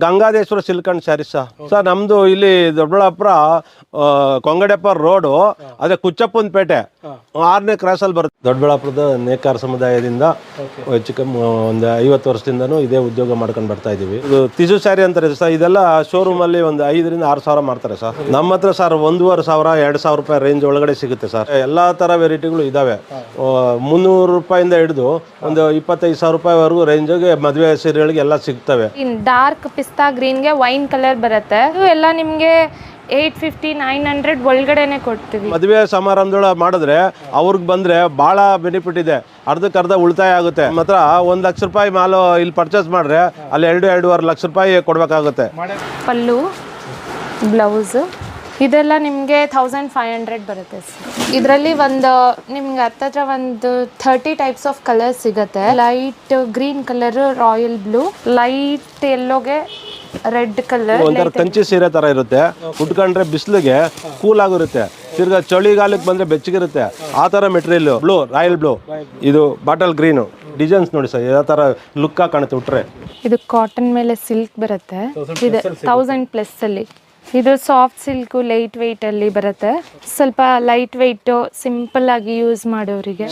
Gangadeshwara silk and saris sir ನಮ್ದು ಇಲ್ಲಿ Doddaballapura ಕೊಂಗಡೆಪ್ಪ road ಅದೇ ಕುಚ್ಚಪ್ಪನ ಪೇಟೆ 6ನೇ ಕ್ರಾಸಲ್ಲಿ ಬರುತ್ತೆ. ದೊಡ್ಡಬಳ್ಳಾಪುರದ ನೇಕಾರ ಸಮುದಾಯದಿಂದ ಹೆಚ್ಚು ಕಮ್ಮಿ ಒಂದು 50 ವರ್ಷದಿಂದನೂ ಇದೇ ಉದ್ಯೋಗ ಮಾಡ್ಕೊಂಡು ಬರ್ತಾ ಇದೀವಿ. ಇದು ತಿಸು ಸ್ಯಾರಿ ಅಂತಾರೆ ಸರ್, ಇದೆಲ್ಲ ಶೋರೂಮ್ ಅಲ್ಲಿ ಒಂದು 5 ರಿಂದ 6 ಸಾವಿರ ಮಾಡ್ತಾರೆ ಸರ್. ನಮ್ಮ ಹತ್ರ ಸರ್ 1,500-2,000 ರೂಪಾಯಿ ರೇಂಜ್ ಒಳಗಡೆ ಸಿಗುತ್ತೆ ಸರ್. ಎಲ್ಲಾ ತರ ವೆರೈಟಿಗಳು ಇದಾವೆ. 300 ರೂಪಾಯಿಂದ ಹಿಡಿದು ಒಂದು 25,000 ರೂಪಾಯಿವರೆಗೂ ರೇಂಜ್ಗೆ ಮದುವೆ ಸೀರೆಗಳಿಗೆ ಎಲ್ಲ ಸಿಗ್ತವೆ. ಡಾರ್ಕ್ ಪಿಸ್ತಾ ಗ್ರೀನ್ಗೆ ವೈನ್ ಕಲರ್ ಬರುತ್ತೆ. ಇದು ಎಲ್ಲ ನಿಮಗೆ 850-900 ಒಳಗಡೆನೆ ಕೊಡ್ತೀವಿ. ಮದುವೆ ಸಮಾರಂಭದೊಳ ಮಾಡಿದ್ರೆ ಅವ್ರಿಗೆ ಬಂದ್ರೆ ಬಹಳ ಬೆನಿಫಿಟ್ ಇದೆ. ಅರ್ಧಕ್ಕರ್ಧ ಉಳಿತಾಯ ಆಗುತ್ತೆ. ಮಾತ್ರ 1 ಲಕ್ಷ ರೂಪಾಯಿ ಮಾಲು ಇಲ್ಲಿ ಪರ್ಚೇಸ್ ಮಾಡ್ರೆ ಅಲ್ಲಿ 2-2.5 ಲಕ್ಷ ರೂಪಾಯಿ ಕೊಡ್ಬೇಕಾಗುತ್ತೆ. ಪಲ್ಲು, ಬ್ಲೌಸ್ ಇದೆಲ್ಲ ನಿಮಗೆ 1500 ಬರುತ್ತೆ ಸರ್. ಇದರಲ್ಲಿ ನಿಮ್ಗೆ ಹತ್ತತ್ರ ಒಂದು 30 ಟೈಪ್ಸ್ ಆಫ್ ಕಲರ್ ಸಿಗುತ್ತೆ. Light green colour, royal blue, light ಯೆಲ್ಲೋಗೆ ರೆಡ್ ಕಲರ್, ಒಂಥರ ಕಂಚಿ ಸೀರೆ ತರ ಇರುತ್ತೆ. ಉಟ್ಕೊಂಡ್ರೆ ಬಿಸಿಲಿಗೆ ಕೂಲ್ ಆಗಿರುತ್ತೆ, ತಿರ್ಗಾ ಚಳಿಗಾಲಕ್ಕೆ ಬಂದ್ರೆ ಬೆಚ್ಚಗಿರುತ್ತೆ. ಆ ತರ ಮೆಟೀರಿಯಲ್. ಬ್ಲೂ, ರಾಯಲ್ ಬ್ಲೂ, ಇದು ಬಾಟಲ್ ಗ್ರೀನು. ಡಿಸೈನ್ಸ್ ನೋಡಿ ಸರ್ ಯಾವ ತರ ಲುಕ್ ಕಾಣುತ್ತೆ ಉಟ್ರೆ. ಇದು ಕಾಟನ್ ಮೇಲೆ ಸಿಲ್ಕ್ ಬರುತ್ತೆ. ಇದು 1000+ ಅಲ್ಲಿ. ಇದು ಸಾಫ್ಟ್ ಸಿಲ್ಕು, ಲೈಟ್ ವೆಯ್ಟ್ ಅಲ್ಲಿ ಬರುತ್ತೆ. ಸ್ವಲ್ಪ ಲೈಟ್ ವೆಯ್ಟ್ ಸಿಂಪಲ್ ಆಗಿ ಯೂಸ್ ಮಾಡೋರಿಗೆ